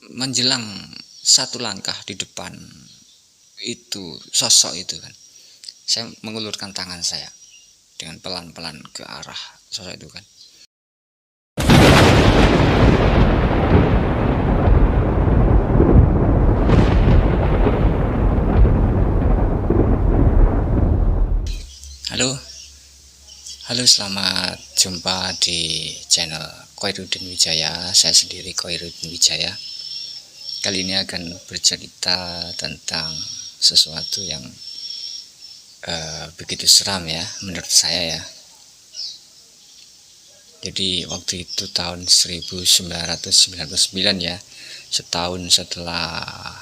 menjelang satu langkah di depan itu sosok itu kan, saya mengulurkan tangan saya dengan pelan-pelan ke arah sosok itu kan. Halo, halo, selamat jumpa di channel Koirudin Wijaya. Saya sendiri Koirudin Wijaya. Kali ini akan bercerita tentang sesuatu yang begitu seram ya, menurut saya ya. Jadi waktu itu tahun 1999 ya, setahun setelah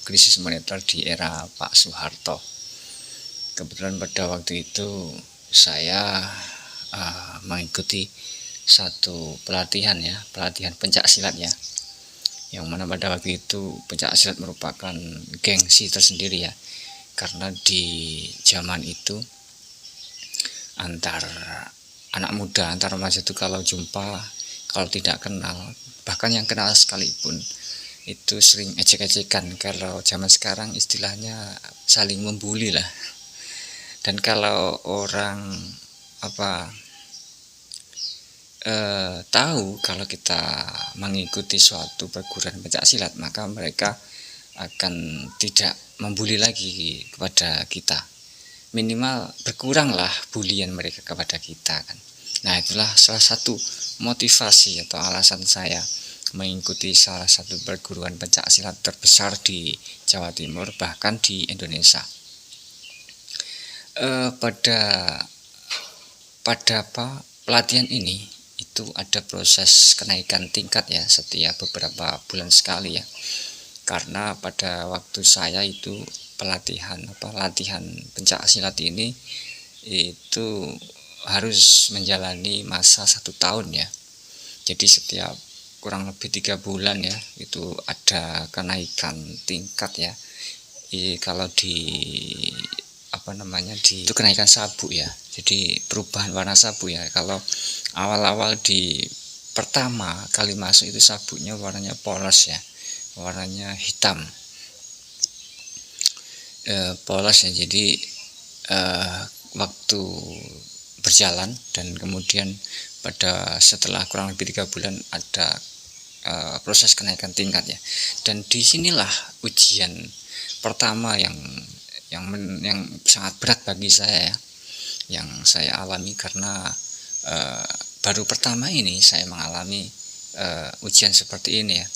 krisis moneter di era Pak Soeharto. Kebetulan pada waktu itu saya mengikuti satu pelatihan pencak silat ya, yang mana pada waktu itu pencak silat merupakan gengsi tersendiri ya, karena di zaman itu antar anak muda, antar remaja itu kalau jumpa, kalau tidak kenal, bahkan yang kenal sekalipun itu sering ejek-ejekan. Kalau zaman sekarang istilahnya saling membuli lah. Dan kalau orang tahu kalau kita mengikuti suatu perguruan pencak silat, maka mereka akan tidak membuli lagi kepada kita. Minimal berkuranglah bulian mereka kepada kita kan. Nah, itulah salah satu motivasi atau alasan saya mengikuti salah satu perguruan pencak silat terbesar di Jawa Timur, bahkan di Indonesia. Pada pelatihan ini itu ada proses kenaikan tingkat ya, setiap beberapa bulan sekali ya. Karena pada waktu saya itu latihan pencak silat ini itu harus menjalani masa 1 tahun ya. Jadi setiap kurang lebih 3 bulan ya, itu ada kenaikan tingkat ya. Kalau itu kenaikan sabuk ya. Jadi perubahan warna sabuk ya. Kalau awal-awal di pertama kali masuk itu sabuknya warnanya polos ya, warnanya hitam, polos ya. Jadi waktu berjalan dan kemudian setelah kurang lebih 3 bulan ada proses kenaikan tingkat ya. Dan disinilah ujian pertama yang sangat berat bagi saya ya, yang saya alami karena baru pertama ini saya mengalami ujian seperti ini ya.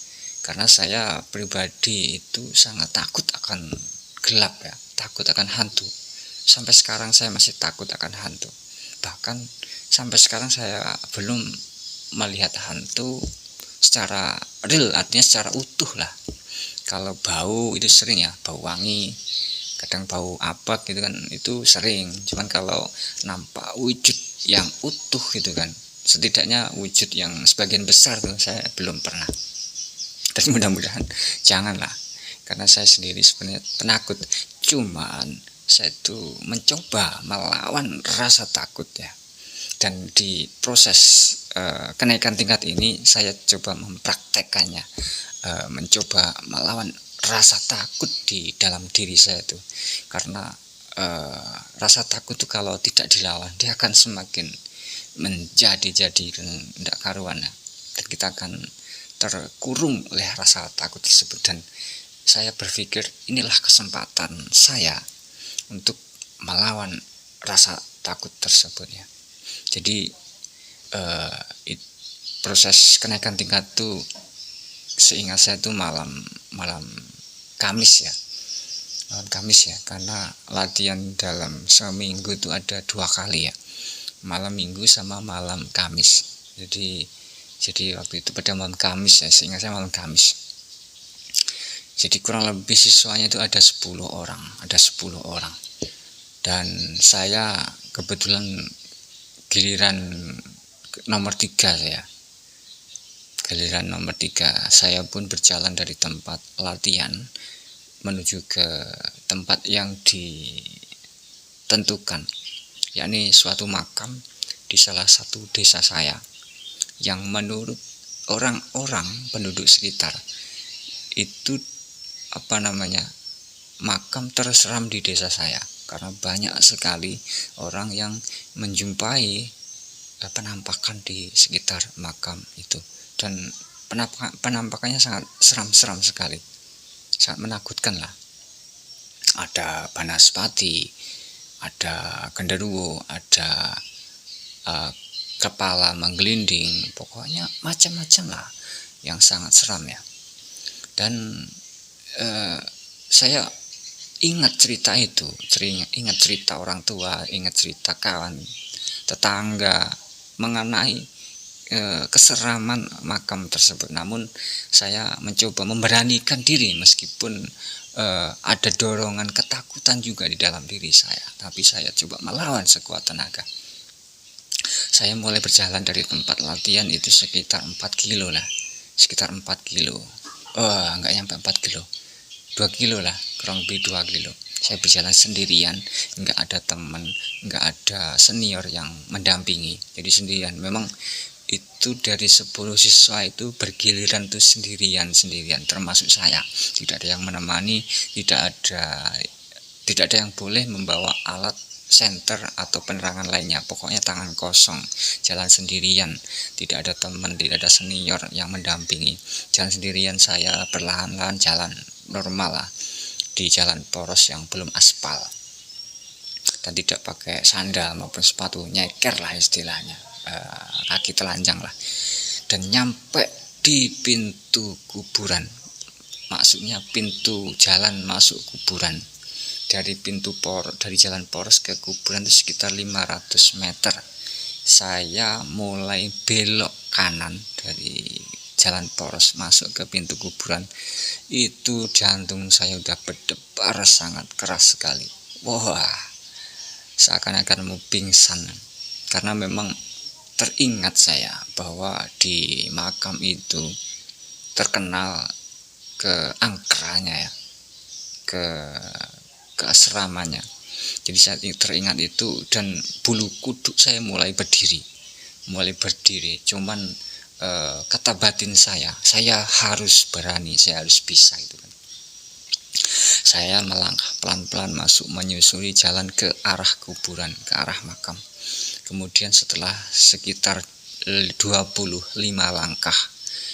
Karena saya pribadi itu sangat takut akan gelap ya, takut akan hantu. Sampai sekarang saya masih takut akan hantu. Bahkan sampai sekarang saya belum melihat hantu secara real, artinya secara utuh lah. Kalau bau itu sering ya, bau wangi, kadang bau apek gitu kan, itu sering. Cuman kalau nampak wujud yang utuh gitu kan, setidaknya wujud yang sebagian besar tuh saya belum pernah. Dan mudah-mudahan janganlah, karena saya sendiri sebenarnya penakut. Cuman saya itu mencoba melawan rasa takut ya. Dan di proses kenaikan tingkat ini saya coba mempraktekkannya, mencoba melawan rasa takut di dalam diri saya itu. Karena rasa takut itu kalau tidak dilawan, dia akan semakin menjadi tidak karuan ya. Dan kita akan terkurung oleh rasa takut tersebut. Dan saya berpikir inilah kesempatan saya untuk melawan rasa takut tersebut ya. Jadi proses kenaikan tingkat itu seingat saya itu malam Kamis ya, karena latihan dalam seminggu itu ada 2 kali ya, malam Minggu sama malam Kamis. Jadi waktu itu pada malam Kamis ya, seingat saya malam Kamis. Jadi kurang lebih siswanya itu ada 10 orang. Dan saya kebetulan giliran nomor 3 saya. Saya pun berjalan dari tempat latihan menuju ke tempat yang ditentukan, yakni suatu makam di salah satu desa saya, yang menurut orang-orang penduduk sekitar itu makam terseram di desa saya, karena banyak sekali orang yang menjumpai penampakan di sekitar makam itu, dan penampakannya sangat seram sekali, sangat menakutkan lah. Ada banaspati, ada genderuwo, ada kepala menggelinding, pokoknya macam-macam lah yang sangat seram ya. Dan saya ingat cerita itu, ingat cerita orang tua, ingat cerita kawan, tetangga mengenai keseraman makam tersebut. Namun saya mencoba memberanikan diri meskipun ada dorongan ketakutan juga di dalam diri saya, tapi saya coba melawan sekuat tenaga. Saya mulai berjalan dari tempat latihan itu sekitar 4 kilo lah, sekitar 4 kilo. Enggak nyampe 4 kilo, 2 kilo lah, kurang lebih 2 kilo. Saya berjalan sendirian, enggak ada teman, enggak ada senior yang mendampingi, jadi sendirian. Memang itu dari 10 siswa itu bergiliran tuh sendirian, termasuk saya. Tidak ada yang menemani, tidak ada yang boleh membawa alat senter atau penerangan lainnya, pokoknya tangan kosong, jalan sendirian, tidak ada teman, tidak ada senior yang mendampingi, jalan sendirian. Saya perlahan-lahan jalan normal lah di jalan poros yang belum aspal, dan tidak pakai sandal maupun sepatu, nyeker lah istilahnya, kaki telanjang lah, dan nyampe di pintu kuburan, maksudnya pintu jalan masuk kuburan. Dari dari jalan poros ke kuburan itu sekitar 500 meter. Saya mulai belok kanan dari jalan poros masuk ke pintu kuburan. Itu jantung saya udah berdebar sangat keras sekali. Wah, seakan-akan mau pingsan. Karena memang teringat saya bahwa di makam itu terkenal keangkerannya ya, keasramannya. Jadi saya teringat itu, dan bulu kuduk saya mulai berdiri. Cuman kata batin saya harus berani, saya harus bisa itu kan. Saya melangkah pelan-pelan masuk, menyusuri jalan ke arah kuburan, ke arah makam. Kemudian setelah sekitar 25 langkah,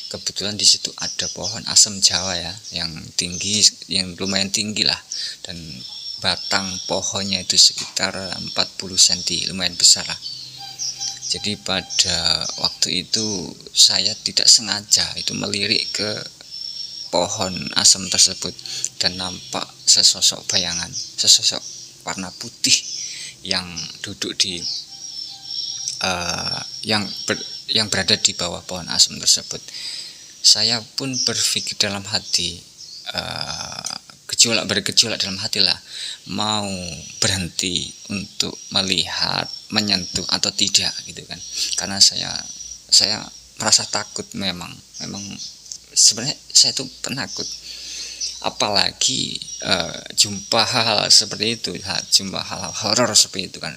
kebetulan di situ ada pohon asem Jawa ya, yang tinggi, yang lumayan tinggi lah, dan batang pohonnya itu sekitar 40 cm, lumayan besar lah. Jadi pada waktu itu saya tidak sengaja itu melirik ke pohon asem tersebut, dan nampak sesosok bayangan, sesosok warna putih yang duduk di yang berada di bawah pohon asem tersebut. Saya pun berpikir dalam hati, bergejolak dalam hati lah, mau berhenti untuk melihat, menyentuh atau tidak gitu kan. Karena saya merasa takut, memang sebenarnya saya tuh penakut, apalagi jumpa hal-hal seperti itu, jumpa hal-hal horor seperti itu kan,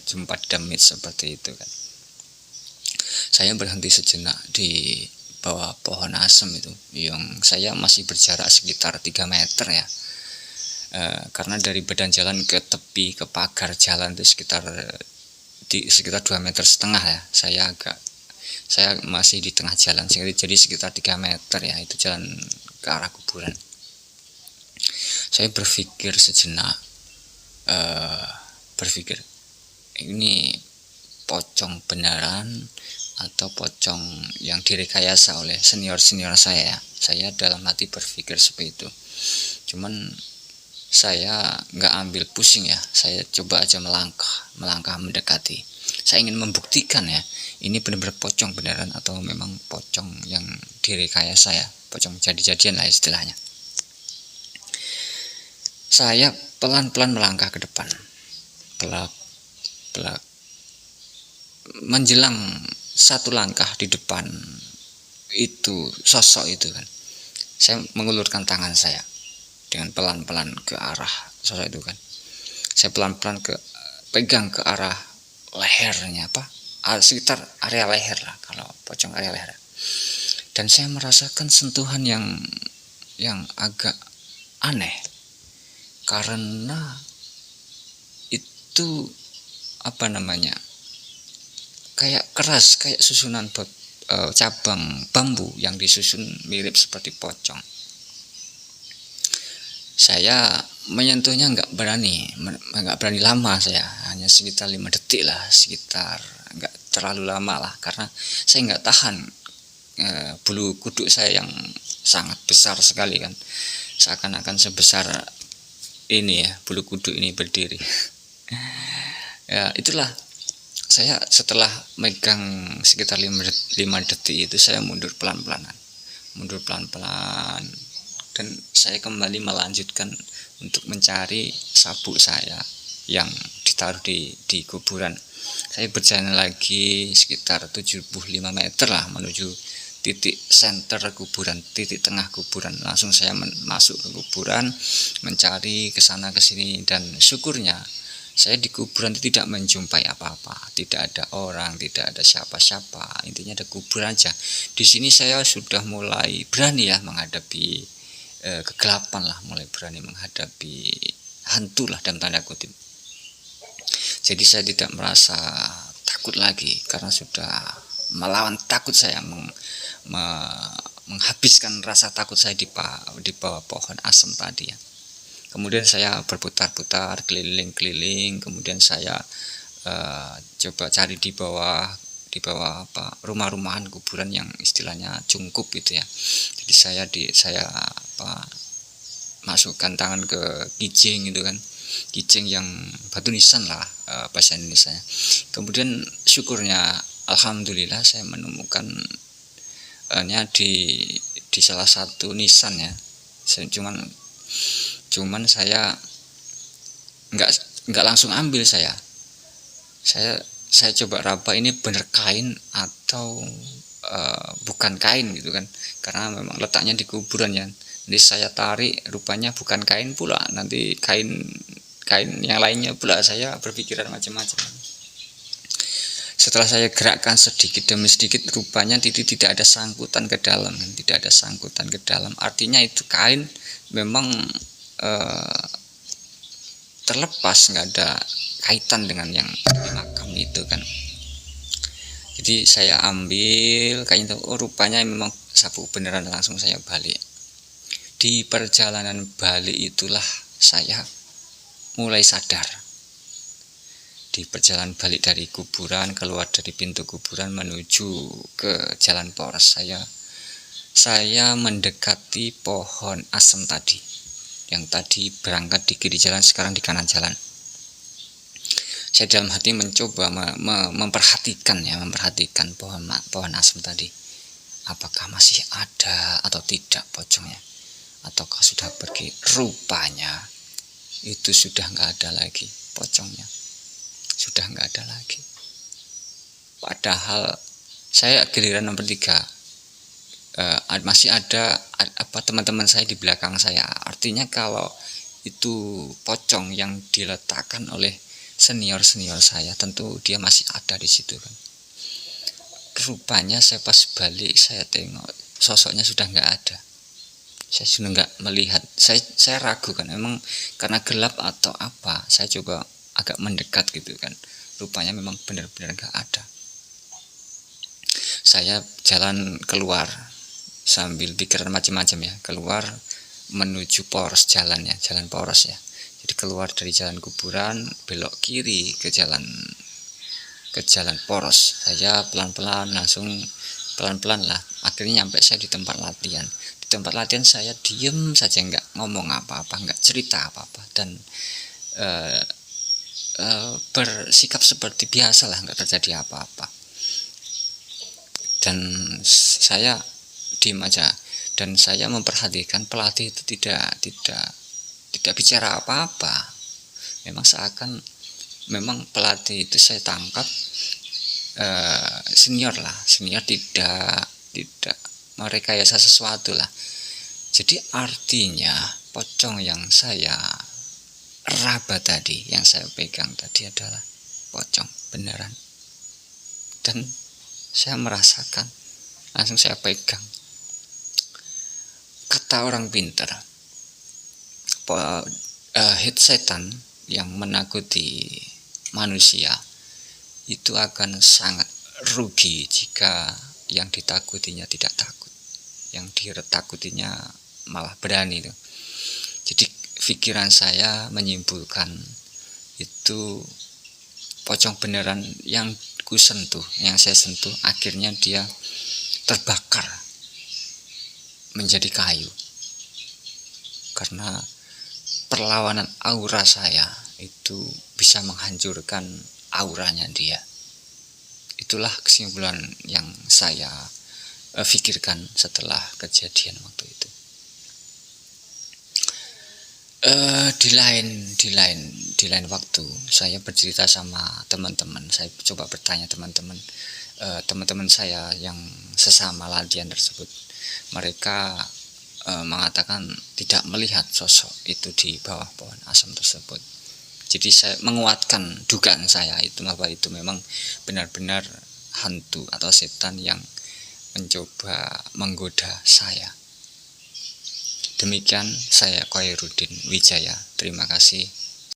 jumpa demit seperti itu kan. Saya berhenti sejenak di bawah pohon asem itu, yang saya masih berjarak sekitar 3 meter ya, karena dari badan jalan ke tepi, ke pagar jalan itu sekitar 2,5 meter ya. Saya masih di tengah jalan, jadi sekitar 3 meter ya, itu jalan ke arah kuburan. Saya berpikir sejenak, ini pocong beneran atau pocong yang direkayasa oleh senior saya. Saya dalam hati berpikir seperti itu. Cuman saya nggak ambil pusing ya, saya coba aja melangkah mendekati. Saya ingin membuktikan ya, ini benar-benar pocong beneran atau memang pocong yang direkayasa ya, pocong jadi-jadian lah istilahnya. Saya pelan-pelan melangkah ke depan, menjelang 1 langkah di depan itu sosok itu kan, saya mengulurkan tangan saya dengan pelan-pelan ke arah sosok itu kan. Saya pelan-pelan pegang ke arah lehernya, sekitar area leher lah, kalau pocong area leher. Dan saya merasakan sentuhan yang agak aneh, karena itu apa namanya, kayak keras, kayak susunan cabang bambu yang disusun mirip seperti pocong. Saya menyentuhnya nggak berani lama, saya hanya sekitar 5 detik lah, sekitar, nggak terlalu lama lah, karena saya nggak tahan bulu kuduk saya yang sangat besar sekali kan, seakan-akan sebesar ini ya, bulu kuduk ini berdiri. Ya itulah, saya setelah megang sekitar 5 detik itu saya mundur pelan-pelan, dan saya kembali melanjutkan untuk mencari sabuk saya yang ditaruh di kuburan. Saya berjalan lagi sekitar 75 meter lah menuju titik center kuburan, titik tengah kuburan. Langsung saya masuk ke kuburan, mencari kesana kesini, dan syukurnya saya di kuburan itu tidak menjumpai apa-apa, tidak ada orang, tidak ada siapa-siapa, intinya ada kuburan aja. Di sini saya sudah mulai berani ya menghadapi kegelapan lah, mulai berani menghadapi hantu lah dalam tanda kutip. Jadi saya tidak merasa takut lagi karena sudah melawan takut saya, menghabiskan rasa takut saya di bawah pohon asem tadi ya. Kemudian saya berputar-putar keliling-keliling, kemudian saya coba cari di bawah rumah-rumahan kuburan yang istilahnya cungkup gitu ya. Jadi saya masukkan tangan ke kijing gitu kan, kijing yang batu nisan lah bahasa Indonesia. Kemudian syukurnya alhamdulillah saya menemukan di salah satu nisan ya. Cuman saya nggak langsung ambil, saya coba raba ini bener kain atau bukan kain gitu kan, karena memang letaknya di kuburan ya. Jadi saya tarik, rupanya bukan kain pula, nanti kain yang lainnya pula. Saya berpikiran macam-macam. Setelah saya gerakkan sedikit demi sedikit, rupanya tidak ada sangkutan ke dalam, artinya itu kain memang terlepas, nggak ada kaitan dengan yang di makam itu kan. Jadi saya ambil kain itu, rupanya memang sabuk beneran. Langsung saya balik. Di perjalanan balik itulah saya mulai sadar. Di perjalanan balik dari kuburan, keluar dari pintu kuburan menuju ke jalan poros, saya mendekati pohon asem tadi, yang tadi berangkat di kiri jalan, sekarang di kanan jalan. Saya dalam hati mencoba memperhatikan pohon asem tadi, apakah masih ada atau tidak pocongnya, ataukah sudah pergi. Rupanya itu sudah nggak ada lagi pocongnya, sudah nggak ada lagi. Padahal saya giliran nomor 3, masih ada teman-teman saya di belakang saya. Artinya kalau itu pocong yang diletakkan oleh senior saya, tentu dia masih ada di situ kan. Rupanya saya pas balik, saya tengok sosoknya sudah nggak ada. Saya sudah nggak melihat. Saya ragu kan, emang karena gelap atau apa. Saya coba agak mendekat gitu kan. Rupanya memang benar-benar nggak ada. Saya jalan keluar sambil pikiran macam-macam ya, keluar menuju poros jalannya, jalan poros ya. Jadi keluar dari jalan kuburan, belok kiri ke jalan poros. Saya pelan-pelan lah. Akhirnya nyampe saya di tempat latihan. Di tempat latihan saya diem saja, nggak ngomong apa-apa, nggak cerita apa-apa, dan bersikap seperti biasa lah, nggak terjadi apa-apa. Dan saya diem aja, dan saya memperhatikan pelatih itu tidak bicara apa-apa. Memang pelatih itu saya tangkap senior tidak merekayasa sesuatu lah. Jadi artinya pocong yang saya raba tadi, yang saya pegang tadi adalah pocong beneran. Dan saya merasakan langsung saya pegang. Kata orang pintar, hit setan yang menakuti manusia itu akan sangat rugi jika yang ditakutinya tidak takut, yang ditakutinya malah berani tuh. Jadi pikiran saya menyimpulkan itu pocong beneran yang saya sentuh akhirnya dia terbakar menjadi kayu karena perlawanan aura saya itu bisa menghancurkan auranya dia. Itulah kesimpulan yang saya pikirkan setelah kejadian waktu itu. Di lain waktu saya bercerita sama teman-teman, saya coba bertanya teman-teman saya yang sesama latihan tersebut. Mereka mengatakan tidak melihat sosok itu di bawah pohon asam tersebut. Jadi saya menguatkan dugaan saya itu bahwa itu memang benar-benar hantu atau setan yang mencoba menggoda saya. Demikian saya Khairuddin Wijaya. Terima kasih.